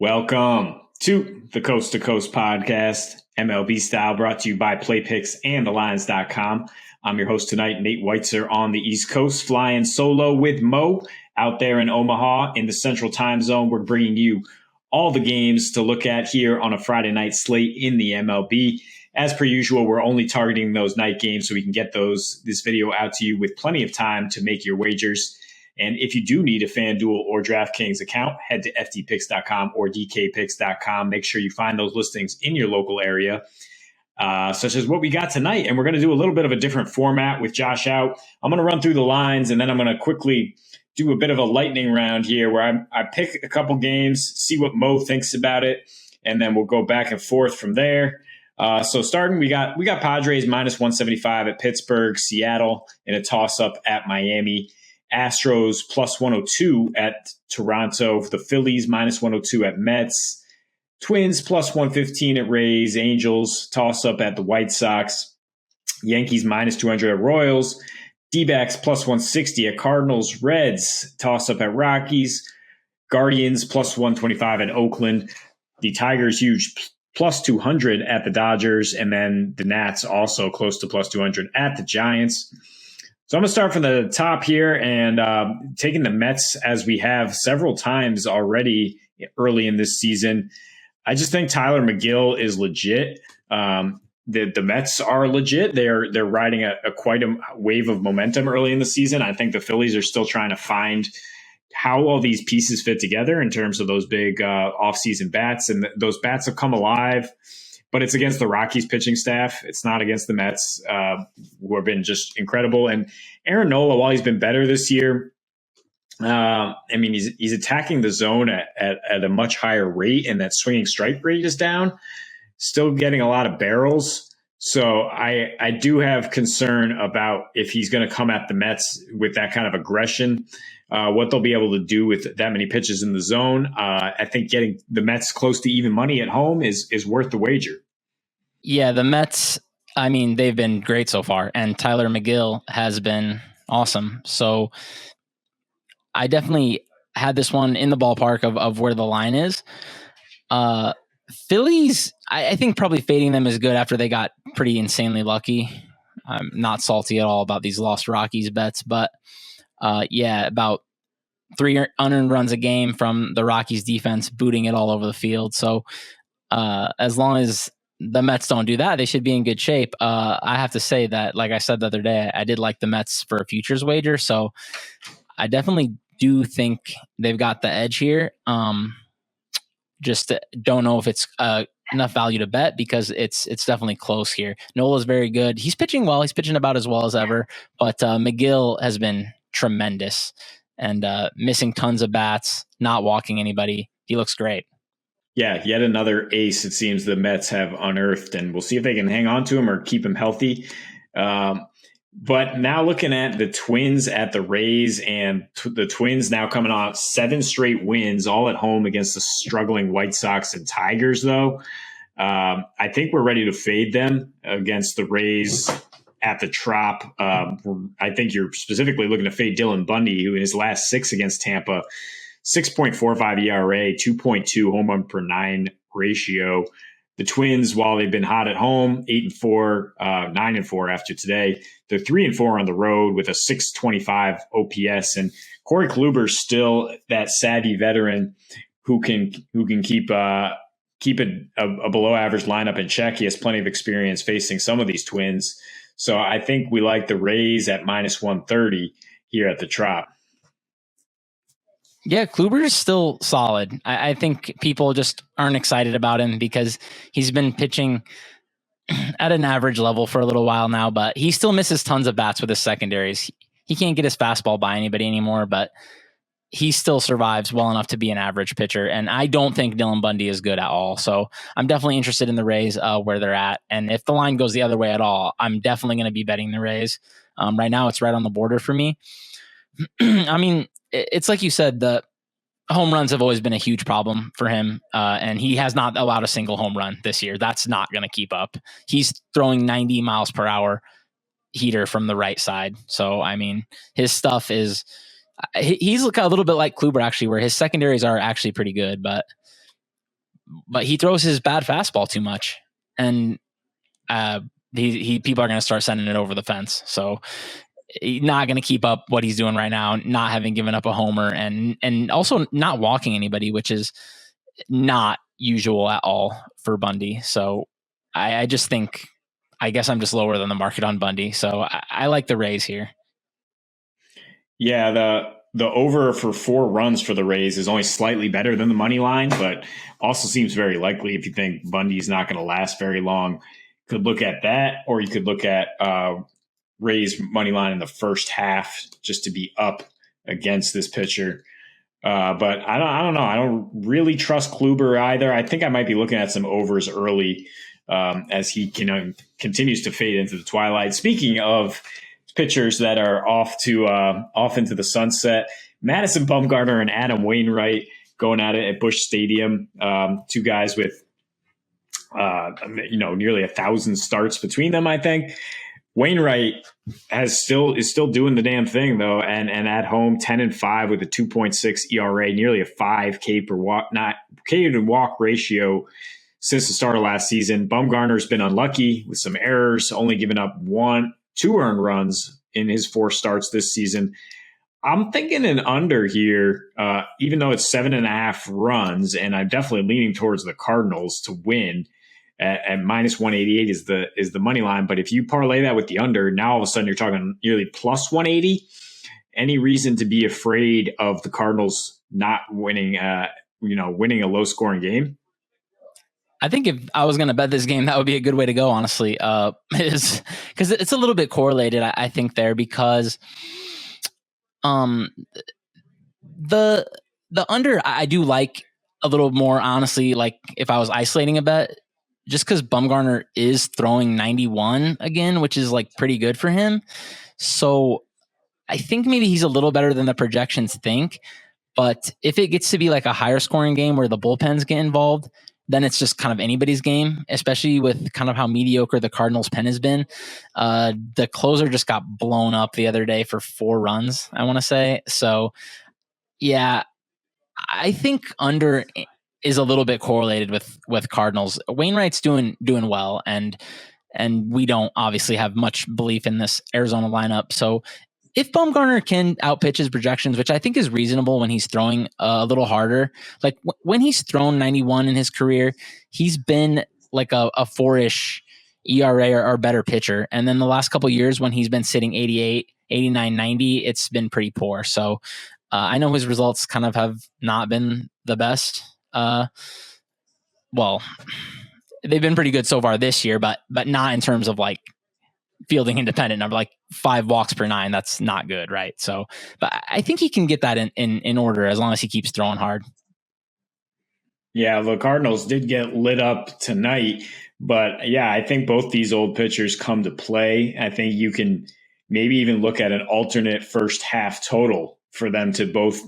Welcome to the Coast to Coast podcast, MLB style, brought to you by PlayPicks and thelines.com. I'm your host tonight, Nate Weitzer on the East Coast, flying solo with Mo out there in Omaha in the Central Time Zone. We're bringing you all the games to look at here on a Friday night slate in the MLB. As per usual, we're only targeting those night games so we can get this video out to you with plenty of time to make your wagers. And if you do need a FanDuel or DraftKings account, head to ftpicks.com or dkpicks.com. Make sure you find those listings in your local area, such as what we got tonight. And we're going to do a little bit of a different format with Josh out. I'm going to run through the lines, and then I'm going to quickly do a bit of a lightning round here where I pick a couple games, see what Mo thinks about it, and then we'll go back and forth from there. So starting, we got Padres minus 175 at Pittsburgh, Seattle in a toss-up at Miami, Astros plus 102 at Toronto, the Phillies minus 102 at Mets, Twins plus 115 at Rays, Angels toss-up at the White Sox, Yankees minus 200 at Royals, D-backs plus 160 at Cardinals, Reds toss-up at Rockies, Guardians plus 125 at Oakland, the Tigers huge plus 200 at the Dodgers, and then the Nats also close to plus 200 at the Giants. So I'm going to start from the top here and taking the Mets as we have several times already early in this season. I just think Tyler McGill is legit. The Mets are legit. They're riding quite a wave of momentum early in the season. I think the Phillies are still trying to find how all these pieces fit together in terms of those big offseason bats. And those bats have come alive. But it's against the Rockies pitching staff. It's not against the Mets, who have been just incredible. And Aaron Nola, while he's been better this year, he's attacking the zone at a much higher rate, and that swinging strike rate is down. Still getting a lot of barrels. So I do have concern about if he's going to come at the Mets with that kind of aggression, what they'll be able to do with that many pitches in the zone. I think getting the Mets close to even money at home is worth the wager. Yeah, the Mets, they've been great so far, and Tyler McGill has been awesome. So I definitely had this one in the ballpark of where the line is. Phillies, I think probably fading them is good after they got pretty insanely lucky. I'm not salty at all about these lost Rockies bets, but about 3 unearned runs a game from the Rockies defense, booting it all over the field. So as long as the Mets don't do that, they should be in good shape. I have to say that, like I said the other day, I did like the Mets for a futures wager. So I definitely do think they've got the edge here. Just don't know if it's enough value to bet because it's definitely close here. Nola's very good. He's pitching well. He's pitching about as well as ever. But McGill has been tremendous and missing tons of bats, not walking anybody. He looks great. Yeah, yet another ace it seems the Mets have unearthed, and we'll see if they can hang on to him or keep him healthy. But now looking at the Twins at the Rays, and the Twins now coming off 7 straight wins, all at home against the struggling White Sox and Tigers, though. I think we're ready to fade them against the Rays at the Trop. I think you're specifically looking to fade Dylan Bundy, who in his last 6 against Tampa, 6.45 ERA, 2.2 home run per 9 ratio. The Twins, while they've been hot at home, 8-4, 9-4 after today, they're 3-4 on the road with a 625 OPS. And Corey Kluber's still that savvy veteran who can keep a below average lineup in check. He has plenty of experience facing some of these Twins. So I think we like the Rays at minus 130 here at the Trop. Yeah, Kluber is still solid. I think people just aren't excited about him because he's been pitching at an average level for a little while now, but he still misses tons of bats with his secondaries. He can't get his fastball by anybody anymore, but he still survives well enough to be an average pitcher. And I don't think Dylan Bundy is good at all. So I'm definitely interested in the Rays where they're at. And if the line goes the other way at all, I'm definitely going to be betting the Rays. Right now, it's right on the border for me. It's like you said, the home runs have always been a huge problem for him. And he has not allowed a single home run this year. That's not going to keep up. He's throwing 90 miles per hour heater from the right side. So, his stuff is, he's a little bit like Kluber actually, where his secondaries are actually pretty good, but but he throws his bad fastball too much, and people are going to start sending it over the fence. So he's not going to keep up what he's doing right now, not having given up a homer and also not walking anybody, which is not usual at all for Bundy. So I just think, I guess I'm just lower than the market on Bundy. So I like the Rays here. Yeah, the over for 4 runs for the Rays is only slightly better than the money line, but also seems very likely if you think Bundy's not going to last very long. Could look at that, or you could look at Rays money line in the first half just to be up against this pitcher. But I don't know. I don't really trust Kluber either. I think I might be looking at some overs early as he continues to fade into the twilight. Speaking of pitchers that are off into the sunset, Madison, Bumgarner, and Adam Wainwright going at it at Busch Stadium. 2 guys with nearly 1,000 starts between them, I think. Wainwright is still doing the damn thing though, and at home 10-5 with a 2.6 ERA, nearly a 5 K to walk ratio since the start of last season. Bumgarner's been unlucky with some errors, only giving up 2 earned runs in his 4 starts this season. I'm thinking an under here, even though it's 7.5 runs, and I'm definitely leaning towards the Cardinals to win. At minus 188 is the money line. But if you parlay that with the under, now all of a sudden you're talking nearly plus 180. Any reason to be afraid of the Cardinals not winning, winning a low scoring game? I think if I was going to bet this game, that would be a good way to go, honestly, is because it's a little bit correlated, I think, there, because the under I do like a little more, honestly, like if I was isolating a bet, just because Bumgarner is throwing 91 again, which is like pretty good for him. So I think maybe he's a little better than the projections think. But if it gets to be like a higher scoring game where the bullpens get involved, then it's just kind of anybody's game, especially with kind of how mediocre the Cardinals' pen has been. The closer just got blown up the other day for 4 runs, I want to say. So, yeah, I think under is a little bit correlated with Cardinals. Wainwright's doing well, and we don't obviously have much belief in this Arizona lineup. So if Bumgarner can outpitch his projections, which I think is reasonable when he's throwing a little harder, like when he's thrown 91 in his career, he's been like a 4-ish ERA or better pitcher. And then the last couple of years when he's been sitting 88, 89, 90, it's been pretty poor. So I know his results kind of have not been the best. Well, they've been pretty good so far this year, but not in terms of like fielding independent number, like 5 walks per 9. That's not good, right? So, but I think he can get that in order as long as he keeps throwing hard. Yeah, the Cardinals did get lit up tonight, but yeah, I think both these old pitchers come to play. I think you can maybe even look at an alternate first half total for them to both,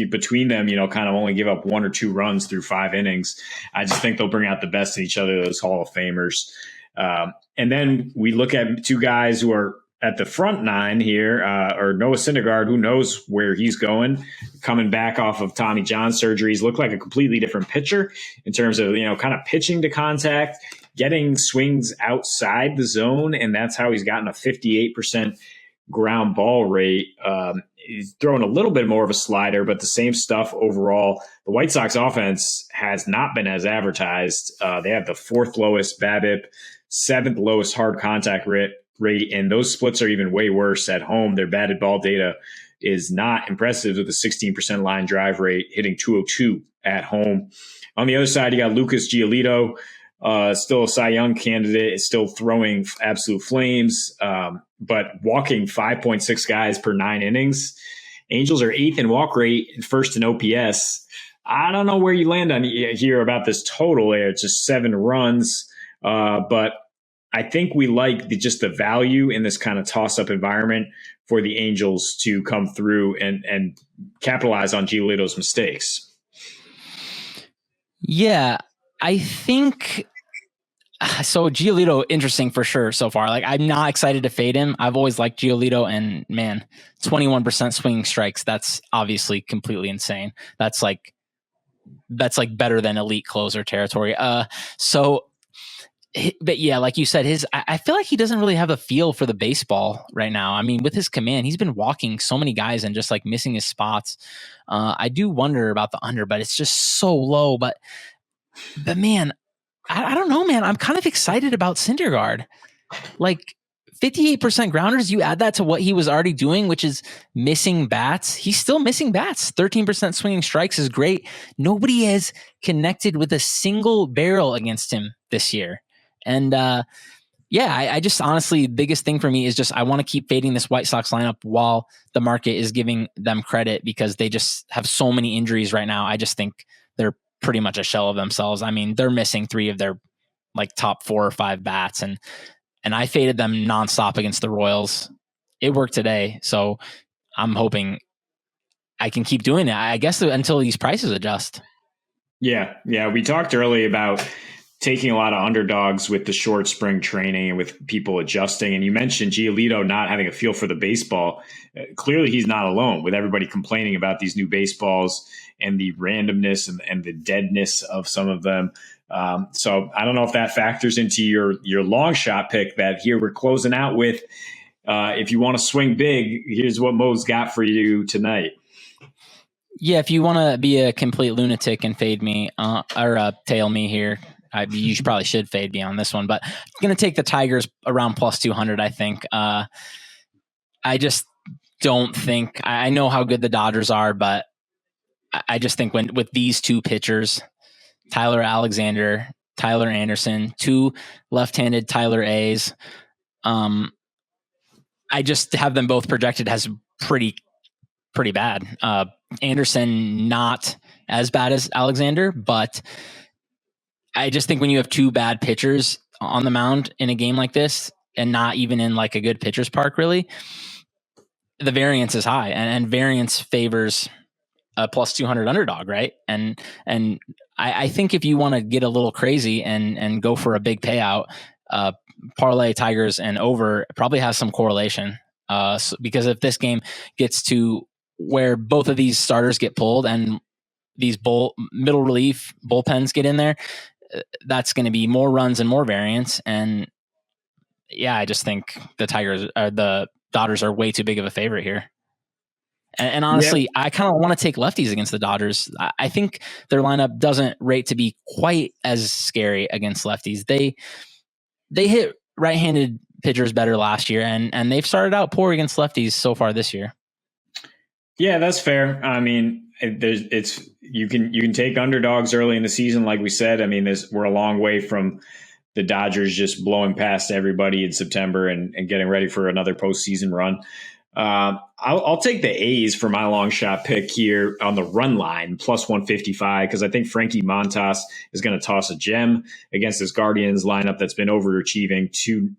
between them, kind of only give up 1 or 2 runs through 5 innings. I just think they'll bring out the best in each other, those Hall of Famers. And then we look at 2 guys who are at the front 9 here, or Noah Syndergaard, who knows where he's going, coming back off of Tommy John surgeries, look like a completely different pitcher in terms of, kind of pitching to contact, getting swings outside the zone. And that's how he's gotten a 58% ground ball rate. He's throwing a little bit more of a slider, but the same stuff overall. The White Sox offense has not been as advertised. They have the 4th lowest BABIP, 7th lowest hard contact rate, and those splits are even way worse at home. Their batted ball data is not impressive with a 16% line drive rate, hitting 202 at home. On the other side, you got Lucas Giolito, still a Cy Young candidate, is still throwing absolute flames, but walking 5.6 guys per 9 innings. Angels are 8th in walk rate and 1st in OPS. I don't know where you land on here about this total. It's just 7 runs, but I think we like just the value in this kind of toss-up environment for the Angels to come through and capitalize on Giolito's mistakes. Yeah, I think so. Giolito, interesting for sure so far. Like, I'm not excited to fade him. I've always liked Giolito, and man, 21% swinging strikes. That's obviously completely insane. That's like that's like better than elite closer territory. But yeah, like you said, I feel like he doesn't really have a feel for the baseball right now. I mean, with his command, he's been walking so many guys and just like missing his spots. I do wonder about the under, but it's just so low. But man, I don't know, man. I'm kind of excited about Syndergaard. Like 58% grounders, you add that to what he was already doing, which is missing bats. He's still missing bats. 13% swinging strikes is great. Nobody has connected with a single barrel against him this year. And I just honestly, biggest thing for me is just I want to keep fading this White Sox lineup while the market is giving them credit because they just have so many injuries right now. I just think they're pretty much a shell of themselves. I mean, they're missing 3 of their like top 4 or 5 bats, and I faded them nonstop against the Royals. It worked today, so I'm hoping I can keep doing it, I guess, until these prices adjust. Yeah. We talked earlier about taking a lot of underdogs with the short spring training and with people adjusting. And you mentioned Giolito not having a feel for the baseball. Clearly, he's not alone with everybody complaining about these new baseballs and the randomness and the deadness of some of them. So I don't know if that factors into your long shot pick that here we're closing out with. If you want to swing big, here's what Mo's got for you tonight. Yeah, if you want to be a complete lunatic and fade me or tail me here, you probably should fade me on this one. But I'm going to take the Tigers around plus 200, I think. I just don't think – I know how good the Dodgers are, but I just think with these 2 pitchers, Tyler Alexander, Tyler Anderson, 2 left-handed Tyler A's, I just have them both projected as pretty bad. Anderson not as bad as Alexander, but I just think when you have 2 bad pitchers on the mound in a game like this, and not even in like a good pitcher's park, really, the variance is high, and variance favors a plus 200 underdog, right? And I think if you want to get a little crazy and go for a big payout, parlay Tigers and over probably has some correlation. Because if this game gets to where both of these starters get pulled and these middle relief bullpens get in there, that's going to be more runs and more variance. And yeah, I just think the Dodgers are way too big of a favorite here. And honestly, I kind of want to take lefties against the Dodgers. I think their lineup doesn't rate to be quite as scary against lefties. They hit right-handed pitchers better last year, and they've started out poor against lefties so far this year. Yeah, that's fair. I mean, you can take underdogs early in the season, like we said. I mean, we're a long way from the Dodgers just blowing past everybody in September and getting ready for another postseason run. I'll take the A's for my long shot pick here on the run line, plus 155, because I think Frankie Montas is going to toss a gem against this Guardians lineup that's been overachieving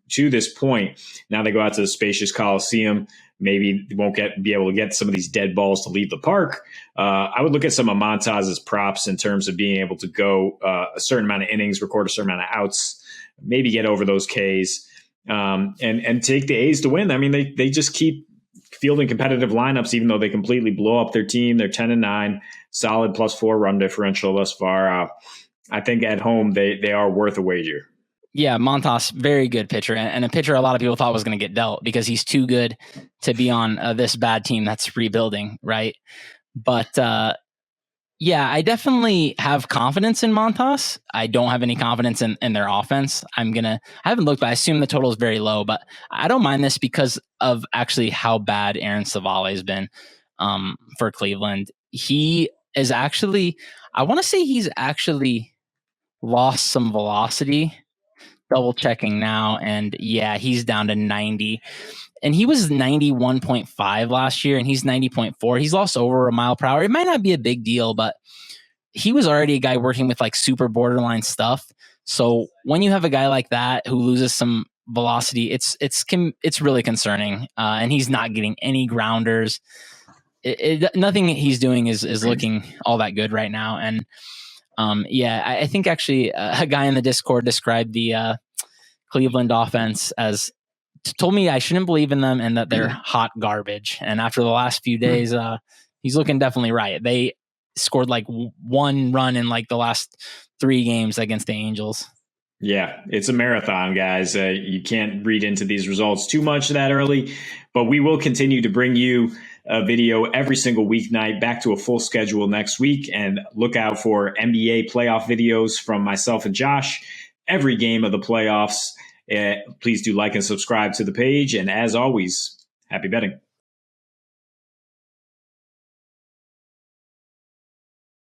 to this point. Now they go out to the spacious Coliseum. Maybe they won't be able to get some of these dead balls to leave the park. I would look at some of Montas's props in terms of being able to go a certain amount of innings, record a certain amount of outs, maybe get over those Ks, and take the A's to win. I mean, they just keep fielding competitive lineups, even though they completely blow up their team. They're 10-9, solid +4 run differential thus far. I think at home they are worth a wager. Yeah, Montas, very good pitcher, and a pitcher a lot of people thought was going to get dealt because he's too good to be on this bad team that's rebuilding, right? But yeah, I definitely have confidence in Montas. I don't have any confidence in their offense. I haven't looked, but I assume the total is very low, but I don't mind this because of actually how bad Aaron Savale has been for Cleveland. He is actually, I want to say he's actually lost some velocity. Double checking now, and yeah, he's down to 90. And he was 91.5 last year, and he's 90.4. He's lost over a mile per hour. It might not be a big deal, but he was already a guy working with like super borderline stuff. So when you have a guy like that who loses some velocity, it's really concerning. And he's not getting any grounders. Nothing he's doing is looking all that good right now. And yeah, I think actually a guy in the Discord described the Cleveland offense as told me I shouldn't believe in them and that they're hot garbage. And after the last few days, he's looking definitely right. They scored like one run in like the last 3 games against the Angels. Yeah, it's a marathon, guys. You can't read into these results too much that early, but we will continue to bring you a video every single weeknight, back to a full schedule next week. And look out for NBA playoff videos from myself and Josh every game of the playoffs. Please do like and subscribe to the page. And as always, happy betting.